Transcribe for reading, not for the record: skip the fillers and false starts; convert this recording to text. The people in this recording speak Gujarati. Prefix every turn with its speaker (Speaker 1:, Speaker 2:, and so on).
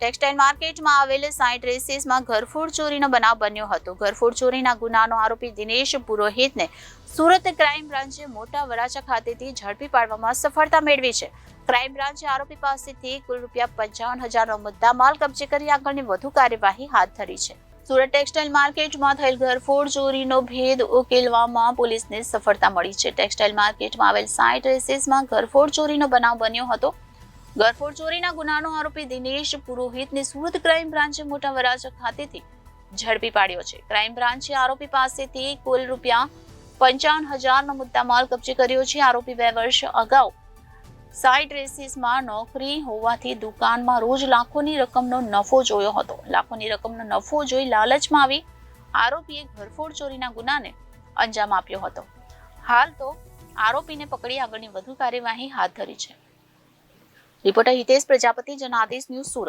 Speaker 1: ટેક્સટાઇલ માર્કેટમાં આવેલ સાઇટ રેસીસમાં ઘરફોડ ચોરીનો બનાવ બન્યો હતો. ઘરફોડ ચોરીના ગુનાનો આરોપી દિનેશ પુરોહિતને સુરત ક્રાઇમ બ્રાન્ચે મોટા વરાછા ખાતેથી ઝડપી પાડવામાં સફળતા મેળવી છે. ક્રાઇમ બ્રાન્ચે આરોપી પાસેથી કુલ ₹55,000નો મુદ્દામાલ કબજે કરી આગળની વધુ કાર્યવાહી હાથ ધરી છે. સુરત ટેક્સટાઇલ માર્કેટમાં થયેલ ઘરફોડ ચોરીનો ભેદ ઉકેલવામાં પોલીસને સફળતા મળી છે. ટેક્સટાઇલ માર્કેટમાં આવેલ સાઇટ રેસીસમાં ઘરફોડ ચોરીનો બનાવ બન્યો હતો. ઘરફોડ ચોરીના ગુનાનો આરોપી દિનેશ પુરોહિતને સુરત ક્રાઇમ બ્રાન્ચે મોટા વરાછા ખાતેથી ઝડપી પાડ્યો છે. ક્રાઇમ બ્રાન્ચે આરોપી પાસેથી કુલ ₹55,000નો મુદ્દામાલ કબજે કર્યો છે. આરોપી 2 વર્ષ અગાઉ સાઇટ રેસીસમાં નોકરી હોવાથી દુકાનમાં રોજ લાખોની રકમનો નફો જોયો હતો. લાખોની રકમનો નફો જોઈ લાલચમાં આવી આરોપીએ ઘરફોડ ચોરીના ગુનાને અંજામ આપ્યો હતો. હાલ તો આરોપીને પકડી આગળની વધુ કાર્યવાહી હાથ ધરી છે. Reporter Hitesh Prajapati, Janadesh news, Surat.